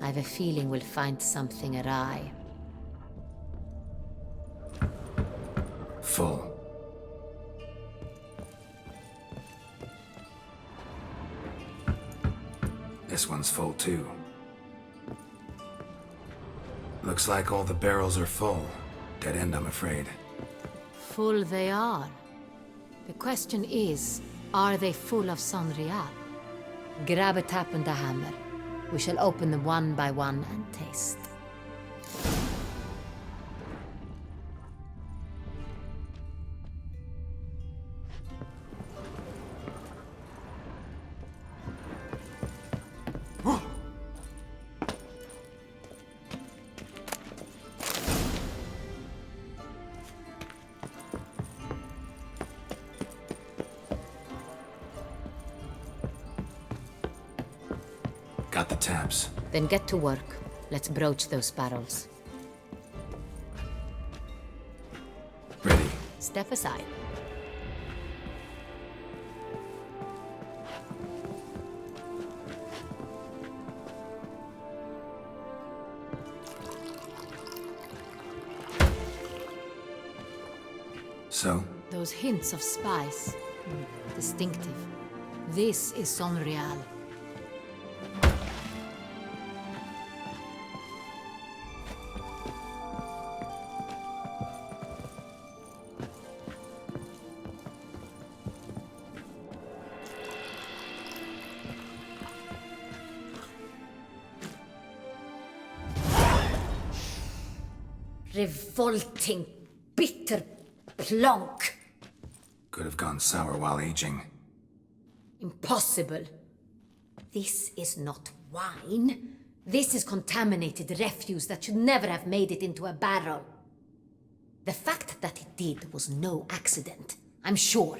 I have a feeling we'll find something awry. Full. This one's full too. Looks like all the barrels are full. Dead end, I'm afraid. Full they are. The question is, are they full of Sonrial? Grab a tap and a hammer. We shall open them one by one and taste. Got the taps. Then get to work. Let's broach those barrels. Ready. Step aside. So? Those hints of spice. Distinctive. This is Sonrial. Revolting, bitter plonk. Could have gone sour while aging. Impossible. This is not wine. This is contaminated refuse that should never have made it into a barrel. The fact that it did was no accident, I'm sure.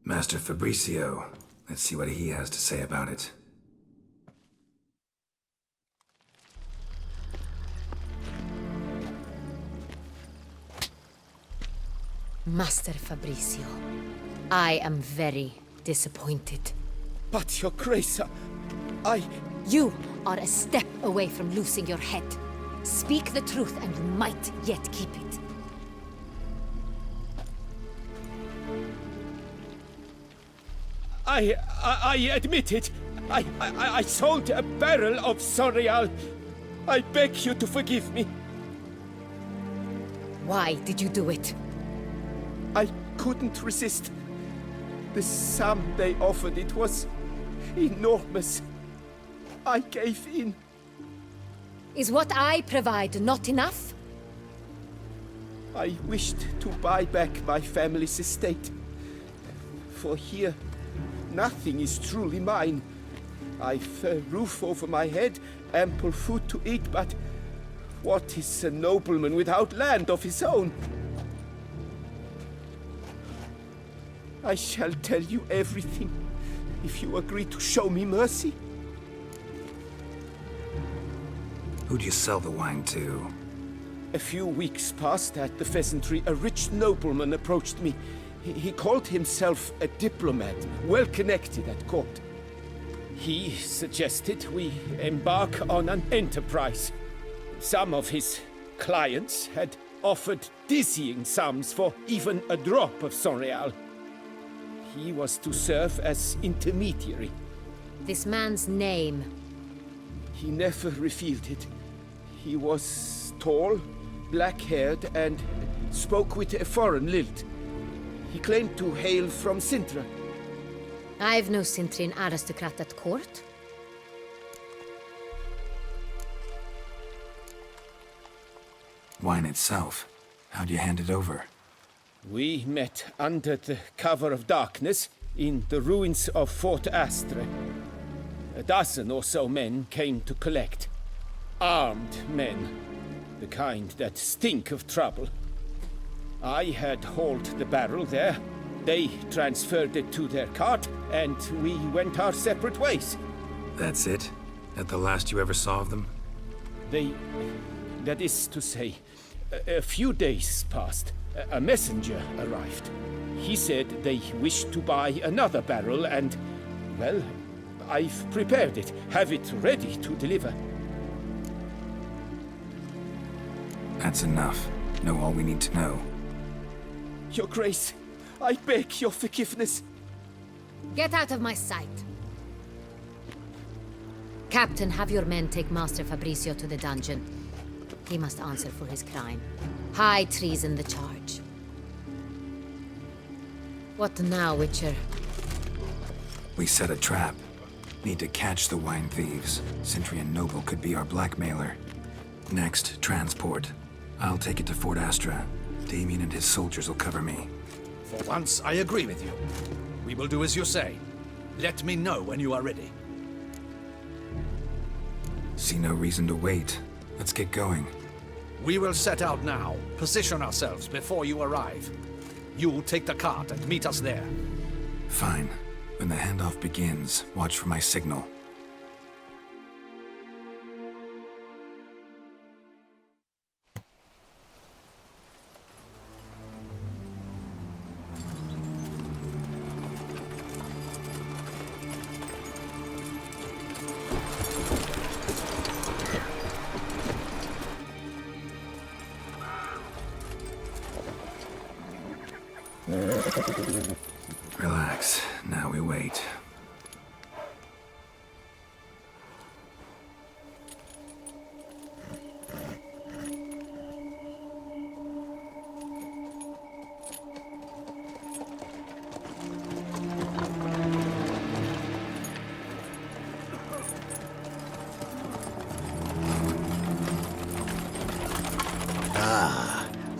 Master Fabricio. Let's see what he has to say about it. Master Fabricio, I am very disappointed. But, Your Grace, You are a step away from losing your head. Speak the truth and you might yet keep it. I admit it. I sold a barrel of Sonrial. I beg you to forgive me. Why did you do it? I couldn't resist. The sum they offered, it was enormous. I gave in. Is what I provide not enough? I wished to buy back my family's estate. For here, nothing is truly mine. I've a roof over my head, ample food to eat, but what is a nobleman without land of his own? I shall tell you everything, if you agree to show me mercy. Who'd you sell the wine to? A few weeks past at the pheasantry, a rich nobleman approached me. He called himself a diplomat, well connected at court. He suggested we embark on an enterprise. Some of his clients had offered dizzying sums for even a drop of Sonrial. He was to serve as intermediary. This man's name. He never revealed it. He was tall, black-haired, and spoke with a foreign lilt. He claimed to hail from Sintra. I've no Sintrin aristocrat at court. Wine itself. How'd you hand it over? We met under the cover of darkness in the ruins of Fort Astre. A dozen or so men came to collect. Armed men. The kind that stink of trouble. I had hauled the barrel there. They transferred it to their cart, and we went our separate ways. That's it? That the last you ever saw of them? That is to say, a few days passed, a messenger arrived. He said they wished to buy another barrel and, well, I've prepared it. Have it ready to deliver. That's enough. Know all we need to know. Your Grace, I beg your forgiveness. Get out of my sight. Captain, have your men take Master Fabricio to the dungeon. He must answer for his crime. High treason the charge. What now, Witcher? We set a trap. Need to catch the wine thieves. Sentry and Noble could be our blackmailer. Next, transport. I'll take it to Fort Astra. Damien and his soldiers will cover me. For once, I agree with you. We will do as you say. Let me know when you are ready. See no reason to wait. Let's get going. We will set out now. Position ourselves before you arrive. You take the cart and meet us there. Fine. When the handoff begins, watch for my signal. Relax. Now we wait.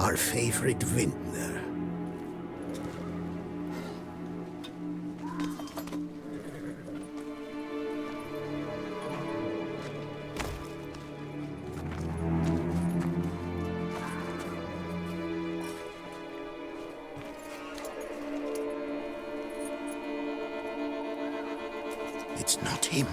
Our favorite vintner. It's not him.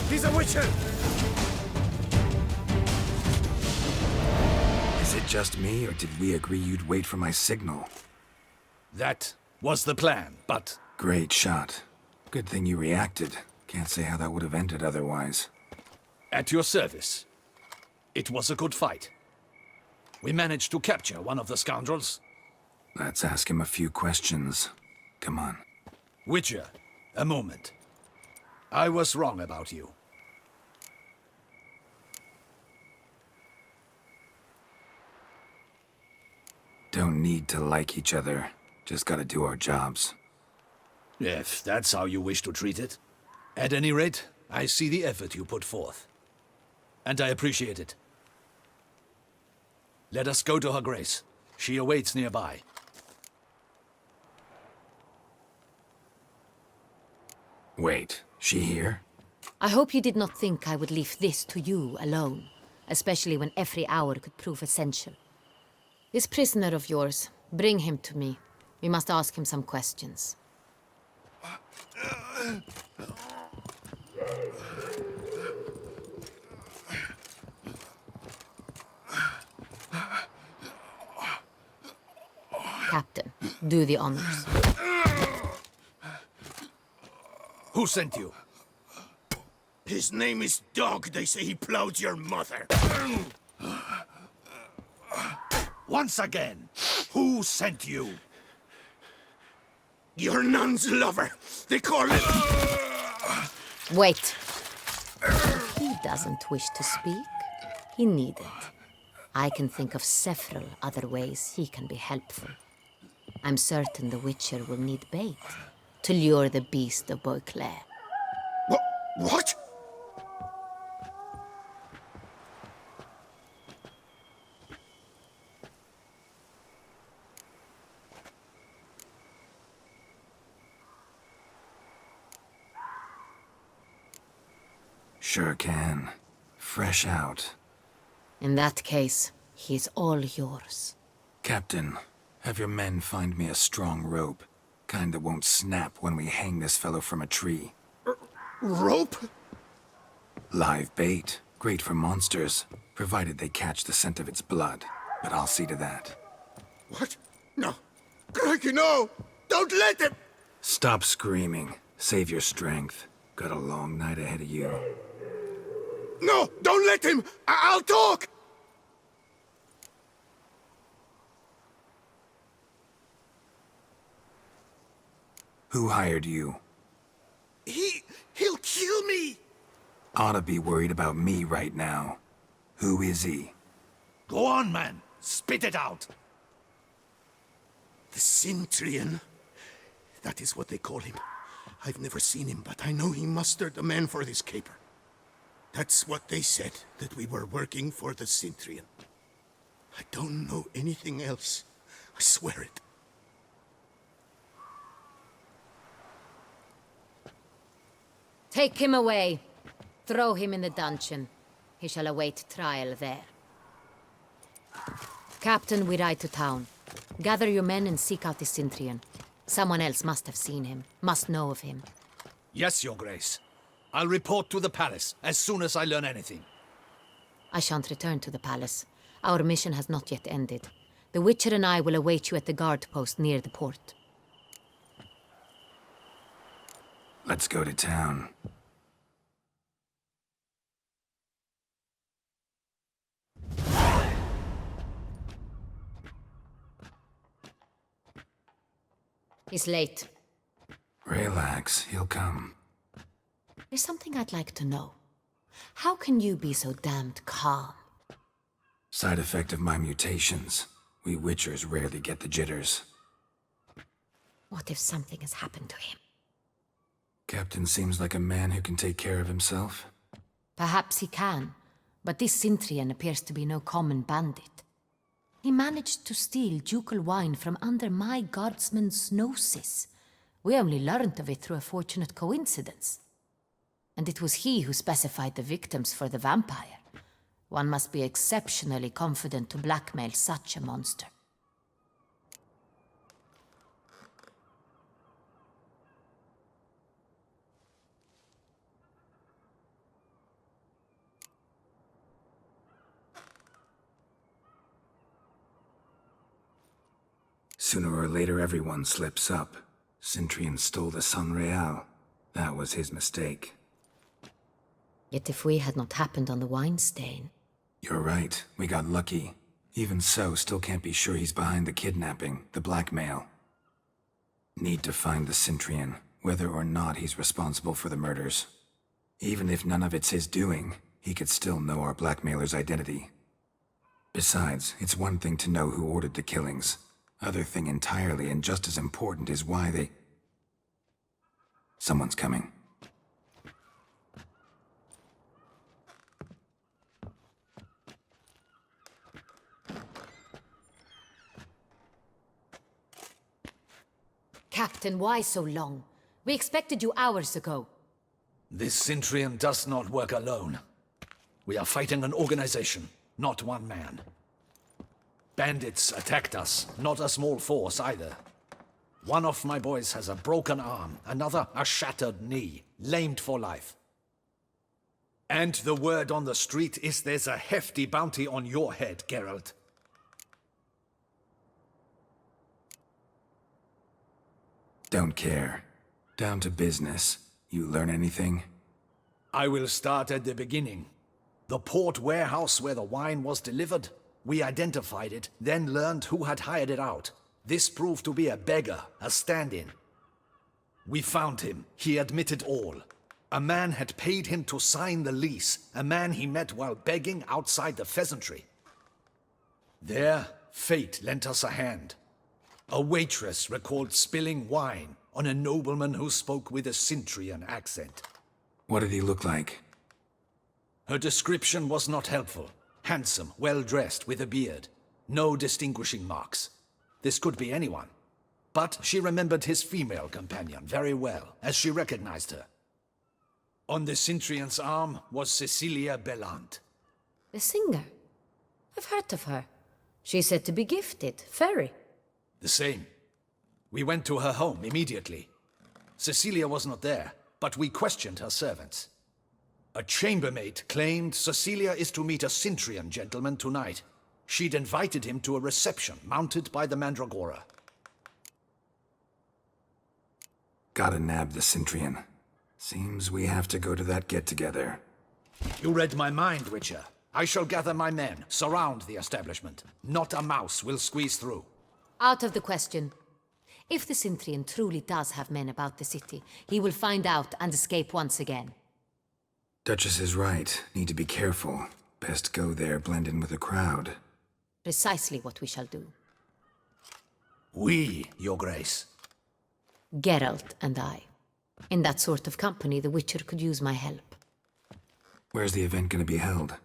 He's a witcher! Is it just me, or did we agree you'd wait for my signal? That was the plan, but... Great shot. Good thing you reacted. Can't say how that would have ended otherwise. At your service. It was a good fight. We managed to capture one of the scoundrels. Let's ask him a few questions. Come on. Witcher, a moment. I was wrong about you. Don't need to like each other. Just gotta do our jobs. If that's how you wish to treat it. At any rate, I see the effort you put forth. And I appreciate it. Let us go to her grace. She awaits nearby. Wait, she here? I hope you did not think I would leave this to you alone, especially when every hour could prove essential. This prisoner of yours, bring him to me. We must ask him some questions. Captain, do the honors. Who sent you? His name is Dog. They say he plowed your mother. Once again, who sent you? Your nun's lover. They call him... Wait. If he doesn't wish to speak, he needn't. I can think of several other ways he can be helpful. I'm certain the Witcher will need bait to lure the beast of Beauclair. What? Sure can. Fresh out. In that case, he's all yours. Captain, have your men find me a strong rope. Kind that won't snap when we hang this fellow from a tree. Rope? Live bait. Great for monsters, provided they catch the scent of its blood. But I'll see to that. What? No. Crikey, no! Don't let him! Stop screaming. Save your strength. Got a long night ahead of you. No! Don't let him! I'll talk! Who hired you? He'll kill me! Oughta be worried about me right now. Who is he? Go on, man. Spit it out. The Cintrian. That is what they call him. I've never seen him, but I know he mustered a man for this caper. That's what they said, that we were working for the Cintrian. I don't know anything else. I swear it. Take him away. Throw him in the dungeon. He shall await trial there. Captain, we ride to town. Gather your men and seek out the Cintrian. Someone else must have seen him, must know of him. Yes, Your Grace. I'll report to the palace as soon as I learn anything. I shan't return to the palace. Our mission has not yet ended. The Witcher and I will await you at the guard post near the port. Let's go to town. He's late. Relax, he'll come. There's something I'd like to know. How can you be so damned calm? Side effect of my mutations. We Witchers rarely get the jitters. What if something has happened to him? Captain seems like a man who can take care of himself. Perhaps he can, but this Cintrian appears to be no common bandit. He managed to steal ducal wine from under my guardsman's noses. We only learned of it through a fortunate coincidence. And it was he who specified the victims for the vampire. One must be exceptionally confident to blackmail such a monster. Sooner or later, everyone slips up. Cintrian stole the Sun Real. That was his mistake. Yet if we had not happened on the wine stain... You're right. We got lucky. Even so, still can't be sure he's behind the kidnapping, the blackmail. Need to find the Cintrian, whether or not he's responsible for the murders. Even if none of it's his doing, he could still know our blackmailer's identity. Besides, it's one thing to know who ordered the killings. Other thing entirely, and just as important, is why they... Someone's coming. Captain, why so long? We expected you hours ago. This Cintrian does not work alone. We are fighting an organization, not one man. Bandits attacked us, not a small force either. One of my boys has a broken arm, another a shattered knee, lamed for life. And the word on the street is there's a hefty bounty on your head, Geralt. Don't care. Down to business. You learn anything? I will start at the beginning. The port warehouse where the wine was delivered. We identified it, then learned who had hired it out. This proved to be a beggar, a stand-in. We found him. He admitted all. A man had paid him to sign the lease, a man he met while begging outside the pheasantry. There, fate lent us a hand. A waitress recalled spilling wine on a nobleman who spoke with a Cintrian accent. What did he look like? Her description was not helpful. Handsome, well-dressed, with a beard. No distinguishing marks. This could be anyone. But she remembered his female companion very well, as she recognized her. On the Cintrian's arm was Cecilia Bellant. The singer? I've heard of her. She's said to be gifted, fairy. The same. We went to her home immediately. Cecilia was not there, but we questioned her servants. A chambermaid claimed Cecilia is to meet a Cintrian gentleman tonight. She'd invited him to a reception mounted by the Mandragora. Gotta nab the Cintrian. Seems we have to go to that get-together. You read my mind, Witcher. I shall gather my men, surround the establishment. Not a mouse will squeeze through. Out of the question. If the Cintrian truly does have men about the city, he will find out and escape once again. Duchess is right. Need to be careful. Best go there, blend in with the crowd. Precisely what we shall do. We, Your Grace. Geralt and I. In that sort of company, the Witcher could use my help. Where's the event gonna be held?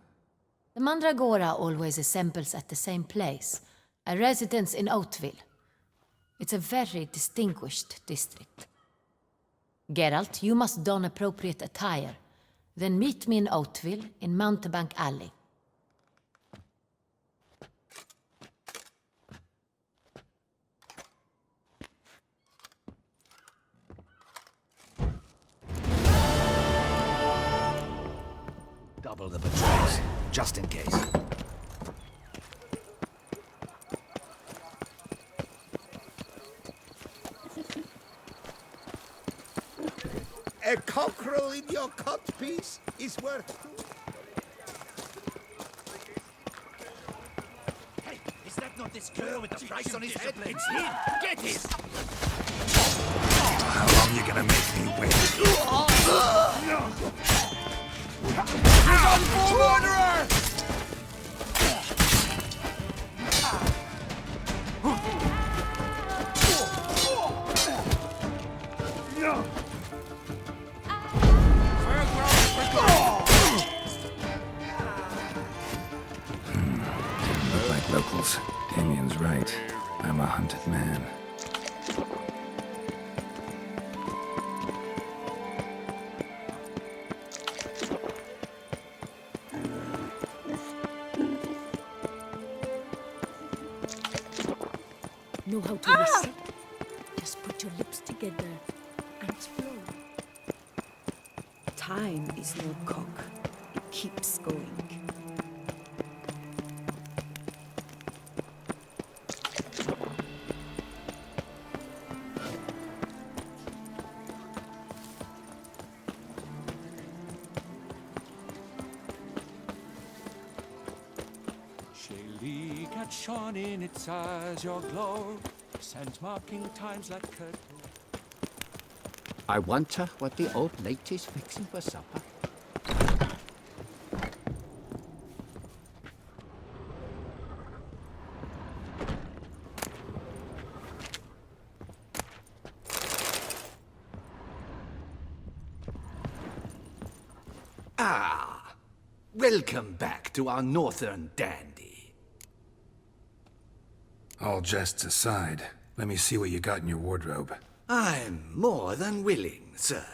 The Mandragora always assembles at the same place, a residence in Oatville. It's a very distinguished district. Geralt, you must don appropriate attire. Then meet me in Oatville, in Mountebank Alley. Double the patrols, just in case. A cockerel in your codpiece is worth... Hey, is that not this girl with the price on his head? It's him! Get him! How long are you gonna make me wait? Murderer! Look like locals. Damien's right. I'm a hunted man. Know how to listen? Just put your lips together and explore. Time is no cock. It keeps going. Shaylee cat shone in its eyes, your glow, scent marking times like curtain. I wonder what the old lady's fixing for supper. Ah, welcome back to our northern dandy. All jests aside, let me see what you got in your wardrobe. I'm more than willing, sir.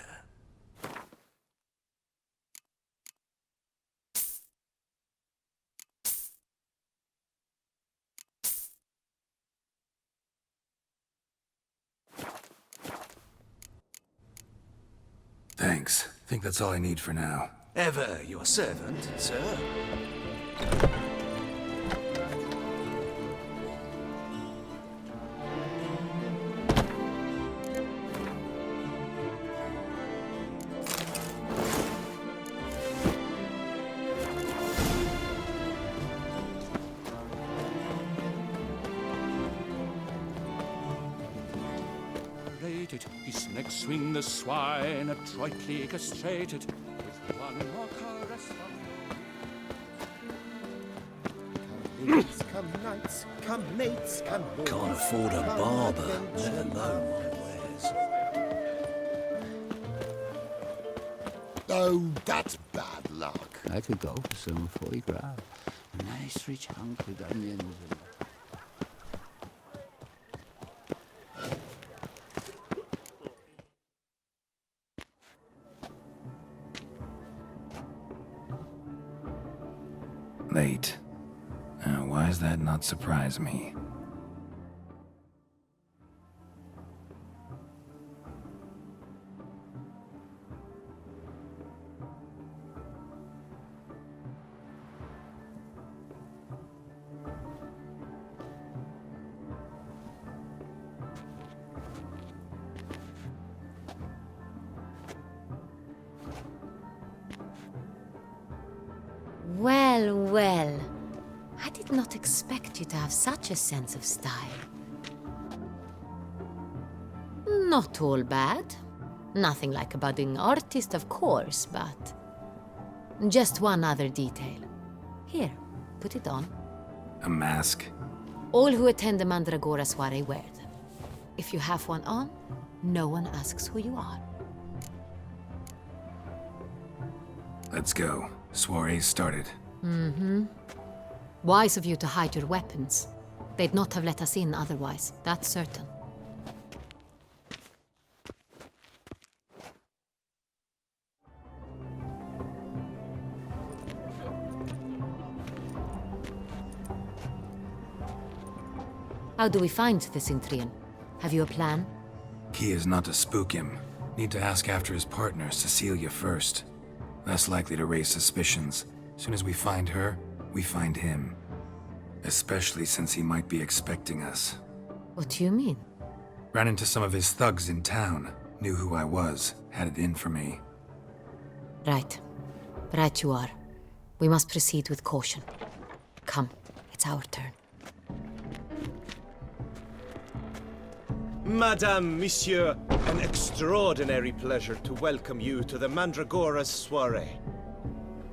Thanks. Think that's all I need for now. Ever your servant, sir. His neck swing the swine, adroitly castrated, with one more caress from Come ladies, come knights, come mates, come lords. Can't afford a barber, let alone my wares. Oh, that's bad luck. I could go for some foie gras. A nice rich hunk with onions and... Late. Why does that not surprise me? Well, well. I did not expect you to have such a sense of style. Not all bad. Nothing like a budding artist, of course, but... just one other detail. Here, put it on. A mask? All who attend the Mandragora soiree wear them. If you have one on, no one asks who you are. Let's go. Soiree's started. Wise of you to hide your weapons. They'd not have let us in otherwise, that's certain. How do we find the Cintrian? Have you a plan? Key is not to spook him. Need to ask after his partner, Cecilia, first. Less likely to raise suspicions. Soon as we find her, we find him. Especially since he might be expecting us. What do you mean? Ran into some of his thugs in town. Knew who I was. Had it in for me. Right. Right you are. We must proceed with caution. Come, it's our turn. Madame, Monsieur, an extraordinary pleasure to welcome you to the Mandragora's soiree.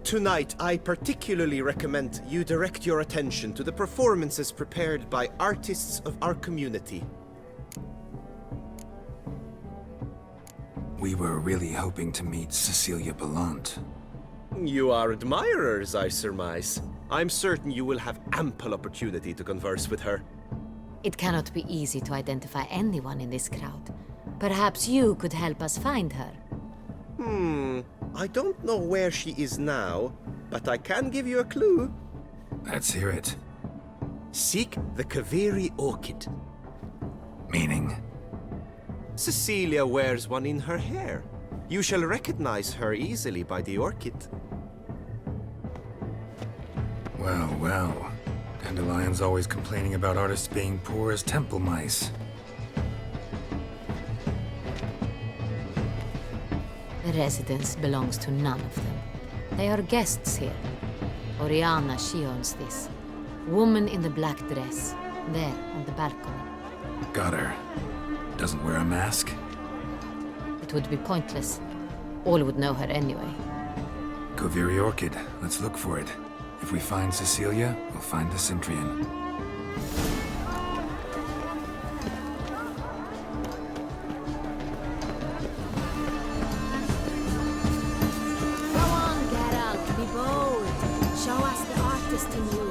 Tonight, I particularly recommend you direct your attention to the performances prepared by artists of our community. We were really hoping to meet Cecilia Bellant. You are admirers, I surmise. I'm certain you will have ample opportunity to converse with her. It cannot be easy to identify anyone in this crowd. Perhaps you could help us find her. I don't know where she is now, but I can give you a clue. Let's hear it. Seek the Kaveri orchid. Meaning? Cecilia wears one in her hair. You shall recognize her easily by the orchid. Well, well. Dandelion's always complaining about artists being poor as temple mice. The residence belongs to none of them. They are guests here. Oriana, she owns this. Woman in the black dress. There, on the balcony. Got her. Doesn't wear a mask? It would be pointless. All would know her anyway. Kaveri orchid. Let's look for it. If we find Cecilia, we'll find the Cintrian. Go on, Geralt, be bold. Show us the artist in you.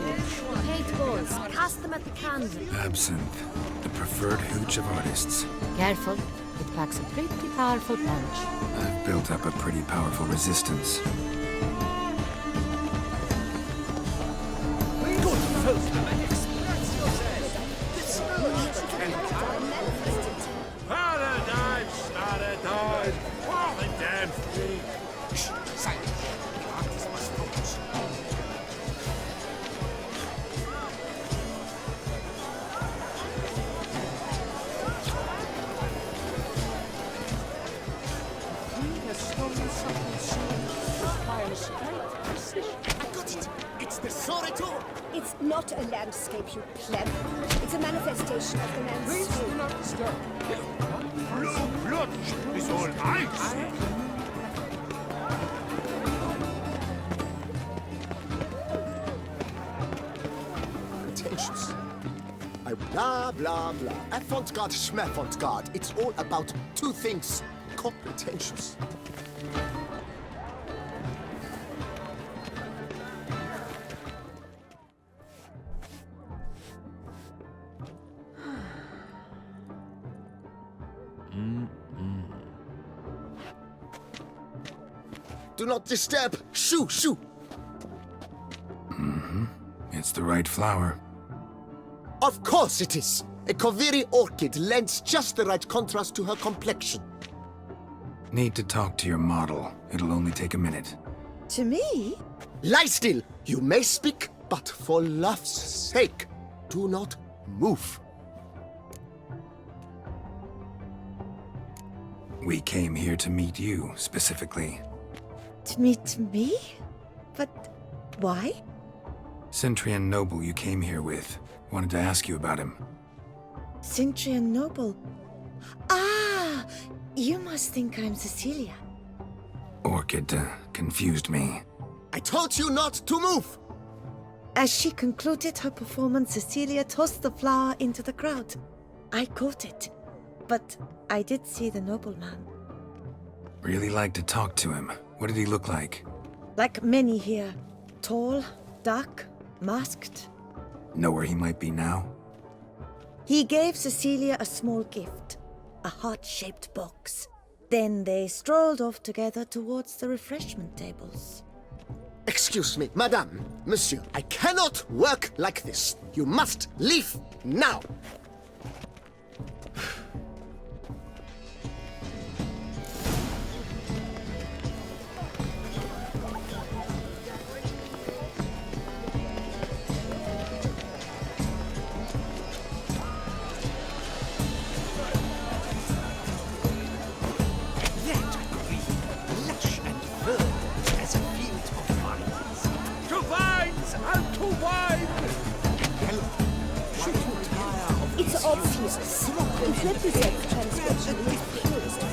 The paintballs, cast them at the candle. Absinthe. The preferred hooch of artists. Careful, it packs a pretty powerful punch. I've built up a pretty powerful resistance. Paradise, paradise, all the damn thing. Silence. The artist must focus. He has stolen something so requires great precision. I got it. It's the Soreto. It's not not a landscape, you pleb. It's a manifestation of the man's Please soul. do not disturb. Blood is all I see. Pretentious. Blah, blah, blah. Avant-garde, schmavant-garde. It's all about two things. Called pretentious. Do not disturb. Shoo, shoo. It's the right flower. Of course it is. A Koviri orchid lends just the right contrast to her complexion. Need to talk to your model. It'll only take a minute. To me? Lie still. You may speak, but for love's sake, do not move. We came here to meet you, specifically. To meet me? But why? Centrian noble you came here with. Wanted to ask you about him. Centrian noble. Ah! You must think I'm Cecilia. Orchid confused me. I told you not to move. As she concluded her performance, Cecilia tossed the flower into the crowd. I caught it, but I did see the nobleman. Really like to talk to him. What did he look like? Like many here. Tall, dark, masked. Know where he might be now? He gave Cecilia a small gift, a heart-shaped box. Then they strolled off together towards the refreshment tables. Excuse me, madame, monsieur. I cannot work like this. You must leave now. To vines and to wine! It's obvious. It represents transgression in its purest form.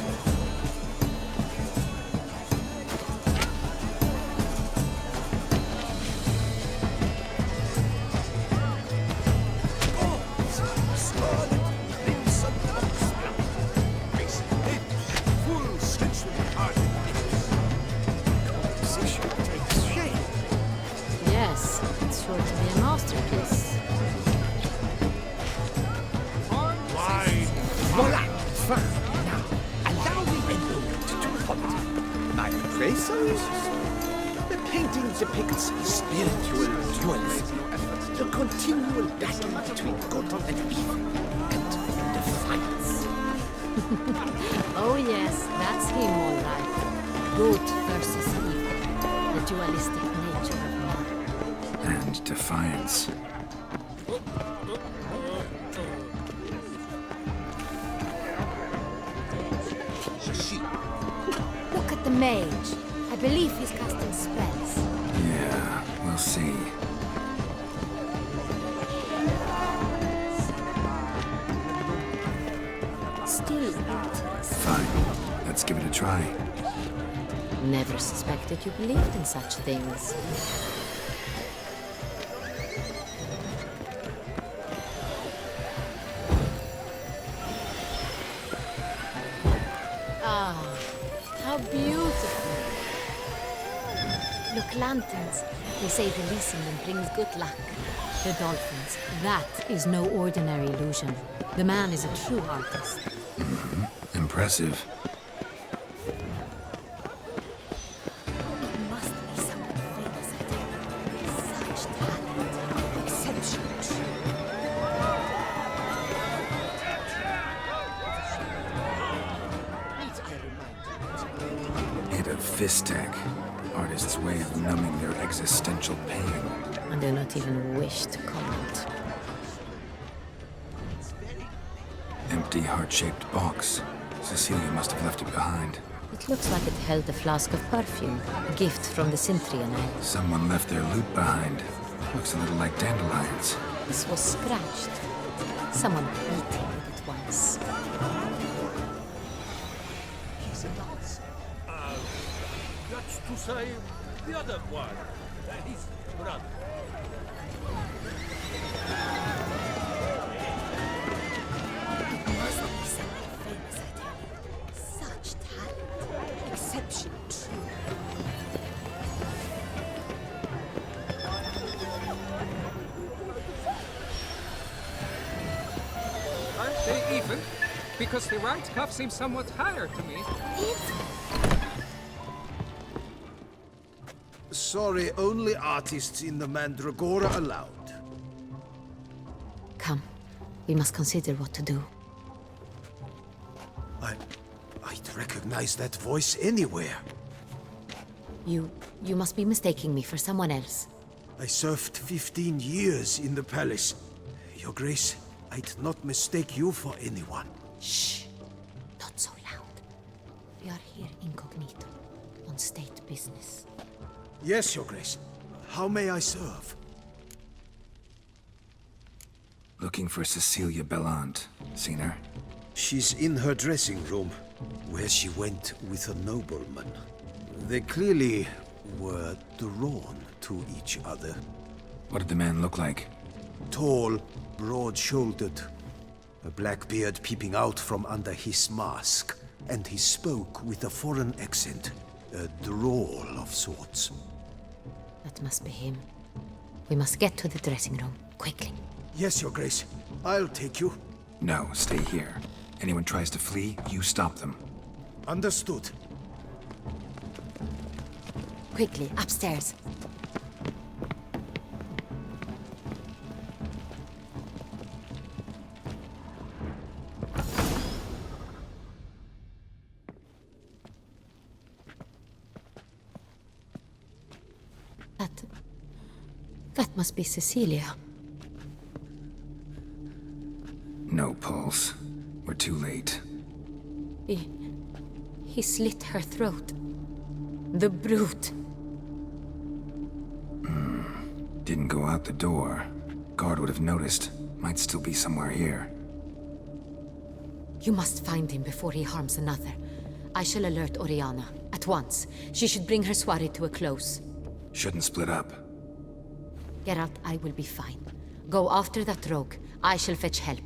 Yes, it's sure to be a masterpiece. Voila! Fine. Now, allow me a moment to comment. My appraisals? The painting depicts spiritual dualism, the continual battle between good and evil, and defiance. Oh yes, that's him all right. Good versus evil. The dualistic nature of man. And defiance. Look at the mage. I believe he's casting spells. Yeah, we'll see. Still interesting. Fine. Let's give it a try. Never suspected you believed in such things. Ah, how beautiful. Look, lanterns. They say releasing them brings good luck. The dolphins. That is no ordinary illusion. The man is a true artist. Impressive. It must be someone famous at it. Such talent. Exceptional. Hit of fistek. Artists' way of numbing their existential pain. I do not even wish to comment. Empty heart-shaped box. Cecilia must have left it behind. It looks like it held a flask of perfume, a gift from the Cintrian. Someone left their loot behind. Looks a little like dandelions. This was scratched. Someone beat him with it once. That's to say, the other one. His brother. Must be something famous, I tell you. Such talent. Exceptional, too. Aren't they even? Because the right cuff seems somewhat higher to me. Sorry, only artists in the Mandragora allowed. Come. We must consider what to do. I'd recognize that voice anywhere. You must be mistaking me for someone else. I served 15 years in the palace. Your Grace, I'd not mistake you for anyone. Shh. Not so loud. We are here incognito, on state business. Yes, Your Grace. How may I serve? Looking for Cecilia Bellant. Seen her? She's in her dressing room, where she went with a nobleman. They clearly were drawn to each other. What did the man look like? Tall, broad-shouldered, a black beard peeping out from under his mask, and he spoke with a foreign accent, a drawl of sorts. That must be him. We must get to the dressing room, quickly. Yes, Your Grace. I'll take you. No, stay here. Anyone tries to flee, you stop them. Understood. Quickly, upstairs. That must be Cecilia. No pulse. We're too late. He slit her throat. The brute. Didn't go out the door. Guard would have noticed. Might still be somewhere here. You must find him before he harms another. I shall alert Oriana. At once. She should bring her soirée to a close. Shouldn't split up. Geralt, I will be fine. Go after that rogue. I shall fetch help.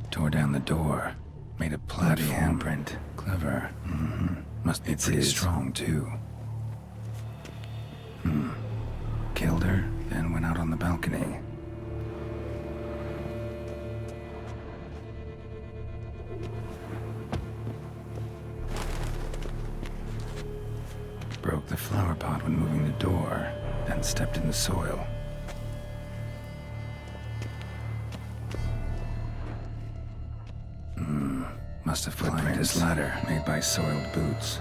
Tore down the door. Made a bloody handprint. Clever. Must be pretty strong, too. Killed her, then went out on the balcony. Broke the flower pot when moving the door, then stepped in the soil. Must have climbed this ladder made by soiled boots.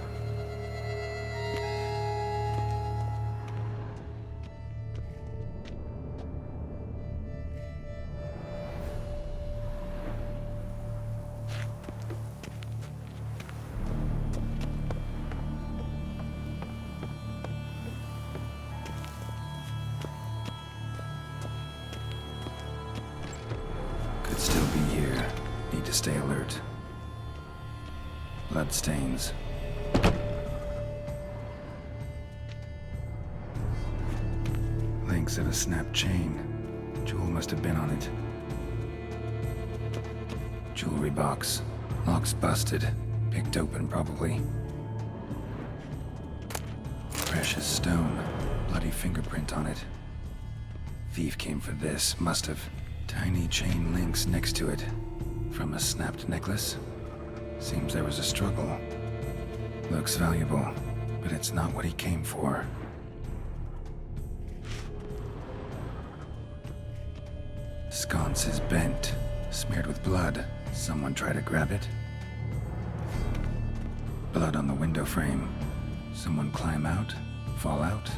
Could still be here. Need to stay alert. Bloodstains. Links of a snapped chain. Jewel must have been on it. Jewelry box. Lock's busted. Picked open, probably. Precious stone. Bloody fingerprint on it. Thief came for this. Must have. Tiny chain links next to it. From a snapped necklace. Seems there was a struggle. Looks valuable, but it's not what he came for. Sconce is bent, smeared with blood. Someone try to grab it? Blood on the window frame. Someone climb out? Fall out?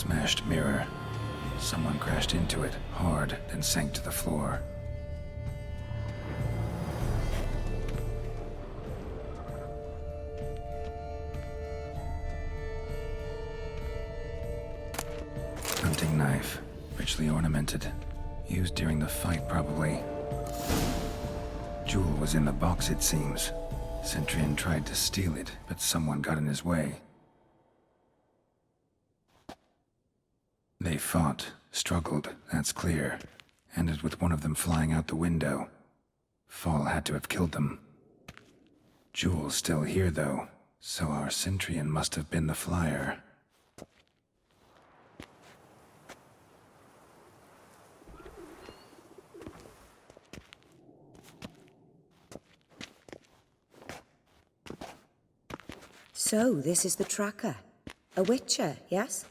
Smashed mirror. Someone crashed into it hard, then sank to the floor. Hunting knife, richly ornamented. Used during the fight, probably. Jewel was in the box, it seems. Centurion tried to steal it, but someone got in his way. They fought, struggled, that's clear. Ended with one of them flying out the window. Fall had to have killed them. Jewel's still here, though, so our Centurion must have been the flyer. So, this is the tracker. A witcher, yes?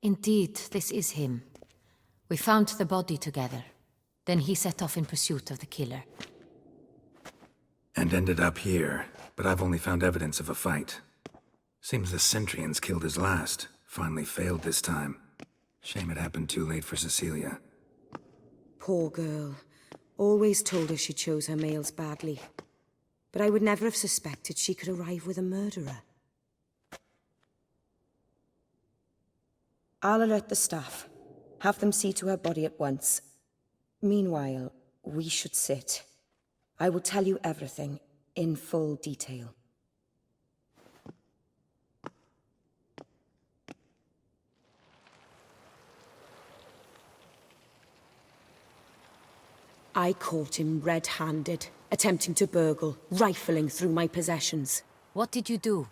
Indeed, this is him. We found the body together. Then he set off in pursuit of the killer. And ended up here, but I've only found evidence of a fight. Seems the Centurions killed his last. Finally failed this time. Shame it happened too late for Cecilia. Poor girl. Always told her she chose her males badly. But I would never have suspected she could arrive with a murderer. I'll alert the staff. Have them see to her body at once. Meanwhile, we should sit. I will tell you everything, in full detail. I caught him red-handed, attempting to burgle, rifling through my possessions. What did you do?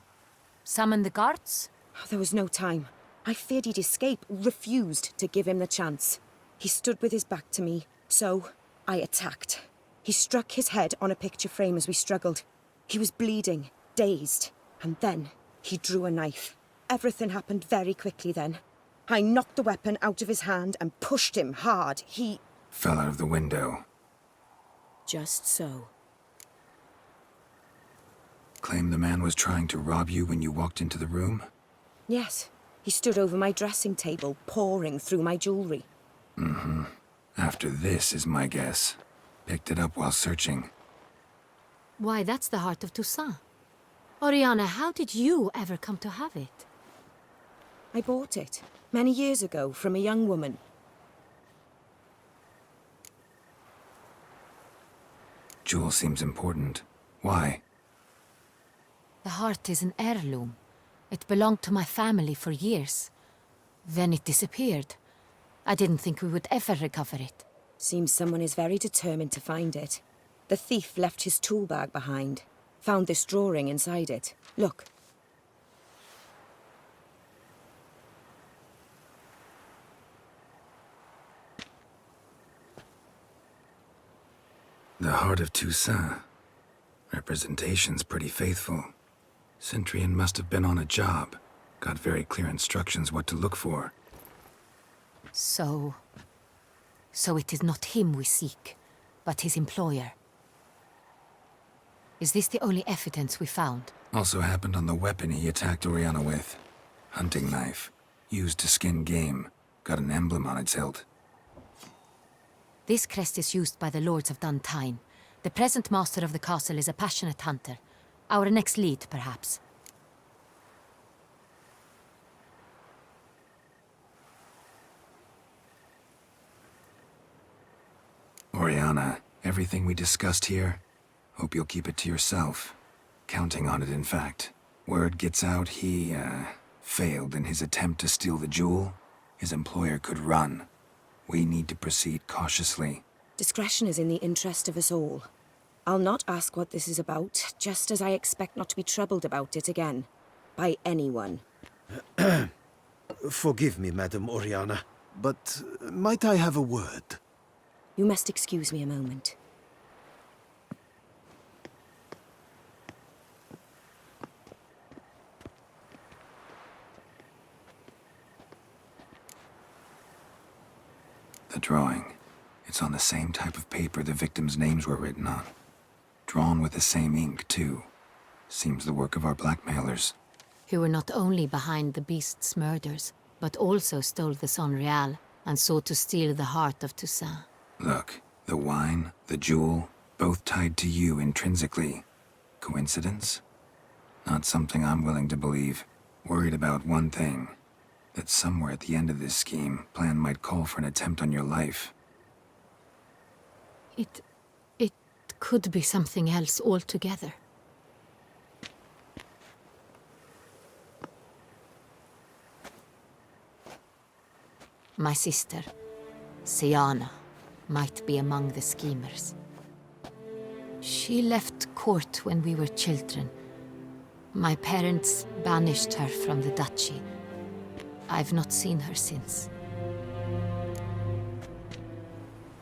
Summon the guards? There was no time. I feared he'd escape, refused to give him the chance. He stood with his back to me, so I attacked. He struck his head on a picture frame as we struggled. He was bleeding, dazed, and then he drew a knife. Everything happened very quickly then. I knocked the weapon out of his hand and pushed him hard. He fell out of the window. Just so. Claim the man was trying to rob you when you walked into the room? Yes. He stood over my dressing table, pouring through my jewelry. Mm-hmm. After this is my guess. Picked it up while searching. Why, that's the heart of Toussaint. Oriana, how did you ever come to have it? I bought it, many years ago, from a young woman. Jewel seems important. Why? The heart is an heirloom. It belonged to my family for years. Then it disappeared. I didn't think we would ever recover it. Seems someone is very determined to find it. The thief left his tool bag behind. Found this drawing inside it. Look. The heart of Toussaint. Representation's pretty faithful. Centurion must have been on a job. Got very clear instructions what to look for. So it is not him we seek, but his employer. Is this the only evidence we found? Also happened on the weapon he attacked Oriana with. Hunting knife. Used to skin game. Got an emblem on its hilt. This crest is used by the Lords of Duntine. The present master of the castle is a passionate hunter. Our next lead, perhaps. Oriana, everything we discussed here, hope you'll keep it to yourself. Counting on it, in fact. Word gets out he, failed in his attempt to steal the jewel. His employer could run. We need to proceed cautiously. Discretion is in the interest of us all. I'll not ask what this is about, just as I expect not to be troubled about it again. By anyone. Forgive me, Madam Oriana, but might I have a word? You must excuse me a moment. The drawing. It's on the same type of paper the victims' names were written on. Drawn with the same ink, too. Seems the work of our blackmailers. Who were not only behind the beast's murders, but also stole the Son Real and sought to steal the heart of Toussaint. Look, the wine, the jewel, both tied to you intrinsically. Coincidence? Not something I'm willing to believe. Worried about one thing. That somewhere at the end of this scheme, plan might call for an attempt on your life. It could be something else altogether. My sister, Siana, might be among the schemers. She left court when we were children. My parents banished her from the duchy. I've not seen her since.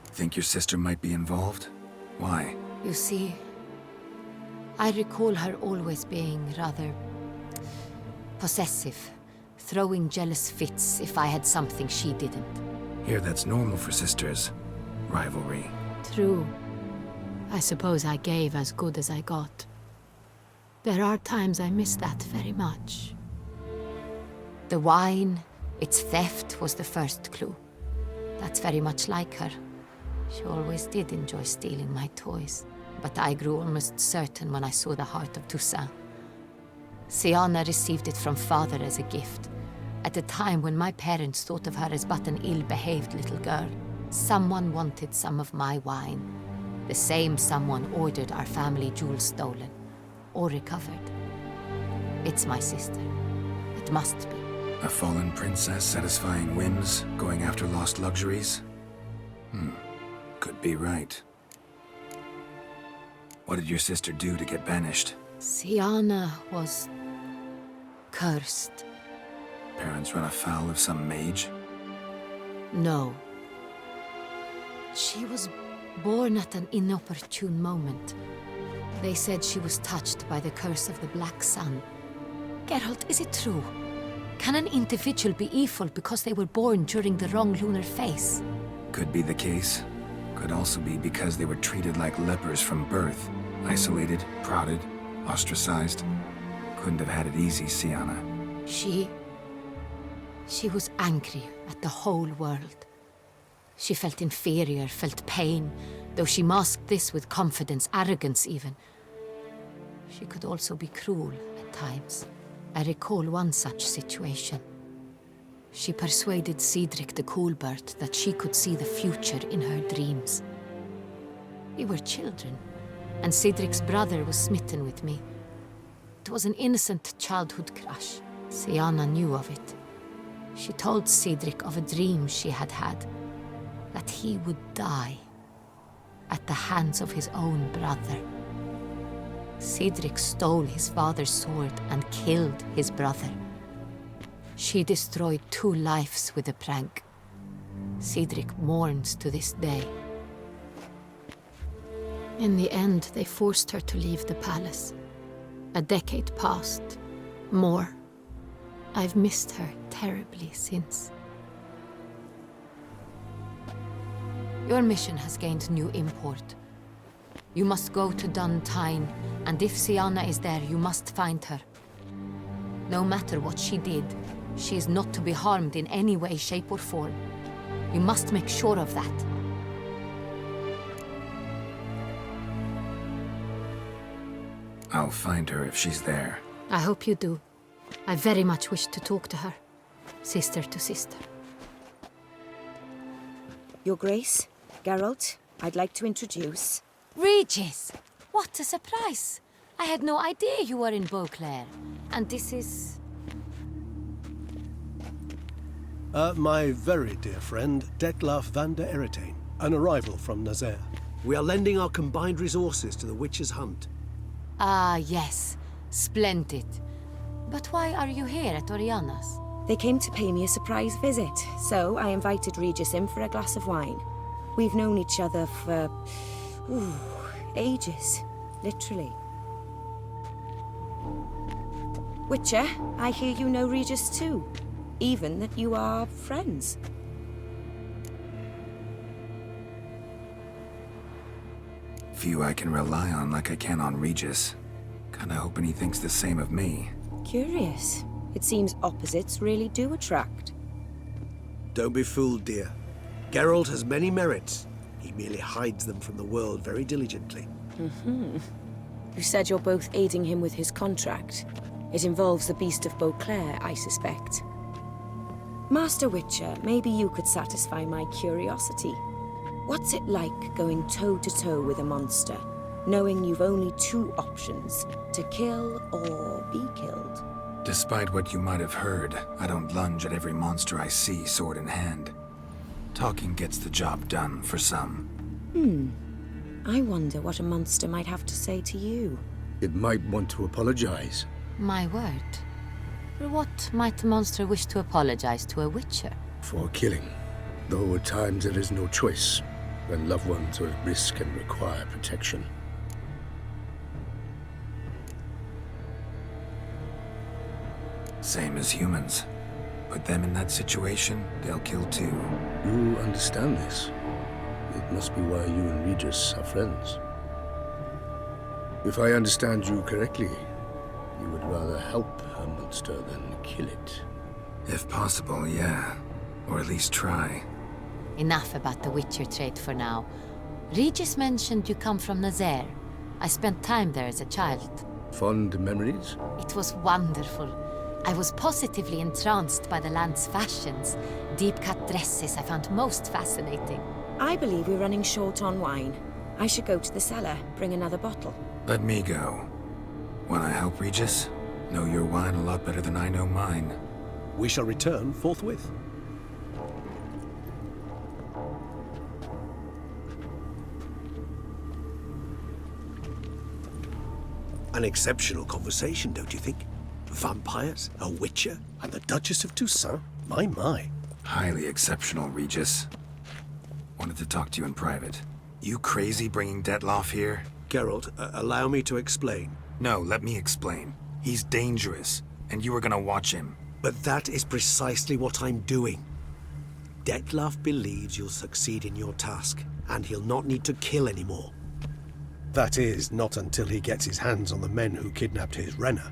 Think your sister might be involved? Why? You see, I recall her always being rather possessive, throwing jealous fits if I had something she didn't. Here, that's normal for sisters. Rivalry. True. I suppose I gave as good as I got. There are times I miss that very much. The wine, its theft, was the first clue. That's very much like her. She always did enjoy stealing my toys. But I grew almost certain when I saw the heart of Toussaint. Siana received it from father as a gift, at a time when my parents thought of her as but an ill-behaved little girl. Someone wanted some of my wine. The same someone ordered our family jewels stolen, or recovered. It's my sister. It must be. A fallen princess satisfying whims, going after lost luxuries? Could be right. What did your sister do to get banished? Siana was cursed. Parents run afoul of some mage? No. She was born at an inopportune moment. They said she was touched by the curse of the Black Sun. Geralt, is it true? Can an individual be evil because they were born during the wrong lunar phase? Could be the case. Could also be because they were treated like lepers from birth. Isolated, prodded, ostracized. Couldn't have had it easy, Siana. She was angry at the whole world. She felt inferior, felt pain, though she masked this with confidence, arrogance even. She could also be cruel at times. I recall one such situation. She persuaded Cedric the Coolbird that she could see the future in her dreams. We were children, and Cedric's brother was smitten with me. It was an innocent childhood crush. Siana knew of it. She told Cedric of a dream she had had, that he would die at the hands of his own brother. Cedric stole his father's sword and killed his brother. She destroyed 2 lives with a prank. Cedric mourns to this day. In the end, they forced her to leave the palace. A decade passed. More. I've missed her terribly since. Your mission has gained new import. You must go to Duntine, and if Siana is there, you must find her. No matter what she did, she is not to be harmed in any way, shape, or form. You must make sure of that. I'll find her if she's there. I hope you do. I very much wish to talk to her. Sister to sister. Your Grace, Geralt, I'd like to introduce... Regis! What a surprise! I had no idea you were in Beauclair. And this is... My very dear friend, Detlaf van der Eretain, an arrival from Nazaire. We are lending our combined resources to the Witch's Hunt. Ah, yes. Splendid. But why are you here at Oriana's? They came to pay me a surprise visit, so I invited Regis in for a glass of wine. We've known each other for... ages. Literally. Witcher, I hear you know Regis too. Even that you are friends. Few I can rely on like I can on Regis. Kinda hoping he thinks the same of me. Curious. It seems opposites really do attract. Don't be fooled, dear. Geralt has many merits. He merely hides them from the world very diligently. You said you're both aiding him with his contract. It involves the Beast of Beauclair, I suspect. Master Witcher, maybe you could satisfy my curiosity. What's it like going toe-to-toe with a monster, knowing you've only two options, to kill or be killed? Despite what you might have heard, I don't lunge at every monster I see sword in hand. Talking gets the job done for some. I wonder what a monster might have to say to you. It might want to apologize. My word. For what might the monster wish to apologize to a witcher? For killing. Though at times there is no choice, when loved ones are at risk and require protection. Same as humans. Put them in that situation, they'll kill too. You understand this. It must be why you and Regis are friends. If I understand you correctly, you would rather help a monster than kill it. If possible, yeah. Or at least try. Enough about the Witcher trait for now. Regis mentioned you come from Nazaire. I spent time there as a child. Fond memories? It was wonderful. I was positively entranced by the land's fashions. Deep-cut dresses I found most fascinating. I believe we're running short on wine. I should go to the cellar, bring another bottle. Let me go. Wanna help, Regis? Know your wine a lot better than I know mine. We shall return forthwith. An exceptional conversation, don't you think? Vampires, a witcher, and the Duchess of Toussaint? My. Highly exceptional, Regis. Wanted to talk to you in private. You crazy bringing Detloff here? Geralt, allow me to explain. No, let me explain. He's dangerous, and you were gonna watch him. But that is precisely what I'm doing. Detloff believes you'll succeed in your task, and he'll not need to kill anymore. That is, not until he gets his hands on the men who kidnapped his Renner.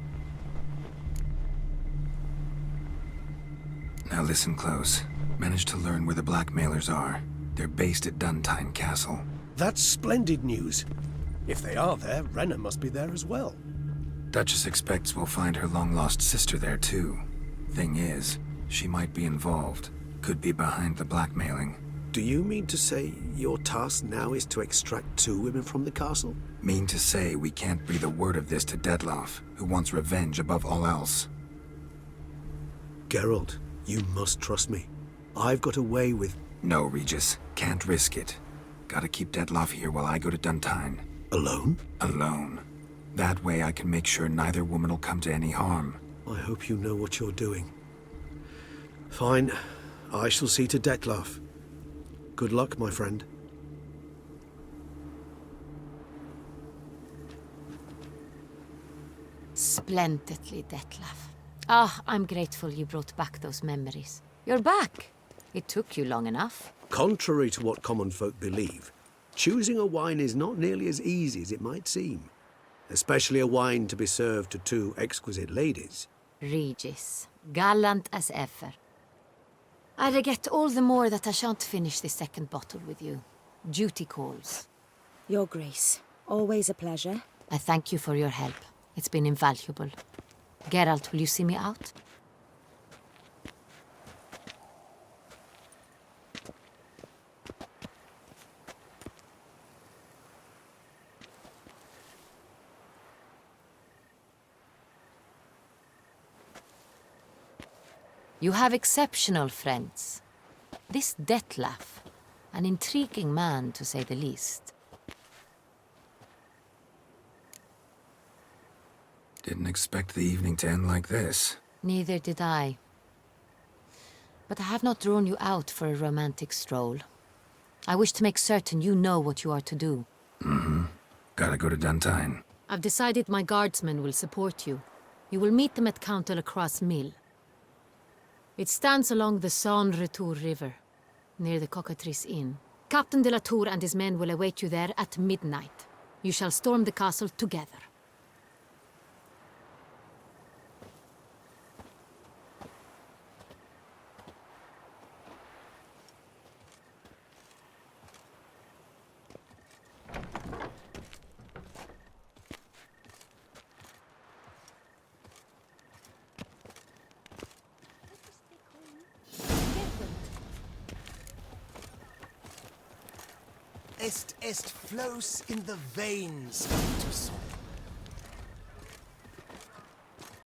Now listen close. Managed to learn where the blackmailers are. They're based at Duntine Castle. That's splendid news. If they are there, Renner must be there as well. Duchess expects we'll find her long-lost sister there, too. Thing is, she might be involved. Could be behind the blackmailing. Do you mean to say your task now is to extract two women from the castle? Mean to say we can't breathe a word of this to Detloff, who wants revenge above all else. Geralt, you must trust me. I've got a way with... No, Regis. Can't risk it. Gotta keep Detloff here while I go to Duntine. Alone? Alone. That way I can make sure neither woman will come to any harm. I hope you know what you're doing. Fine. I shall see to Detloff. Good luck, my friend. Splendidly, Detloff. I'm grateful you brought back those memories. You're back. It took you long enough. Contrary to what common folk believe, choosing a wine is not nearly as easy as it might seem. Especially a wine to be served to two exquisite ladies. Regis, gallant as ever. I regret all the more that I shan't finish this second bottle with you. Duty calls. Your Grace, always a pleasure. I thank you for your help. It's been invaluable. Geralt, will you see me out? You have exceptional friends. This Detloff, an intriguing man to say the least. Didn't expect the evening to end like this. Neither did I. But I have not drawn you out for a romantic stroll. I wish to make certain you know what you are to do. Gotta go to Duntine. I've decided my guardsmen will support you. You will meet them at Count de la Croix's mill. It stands along the Saône-Retour River, near the Cockatrice Inn. Captain de la Tour and his men will await you there at midnight. You shall storm the castle together. est flows in the veins.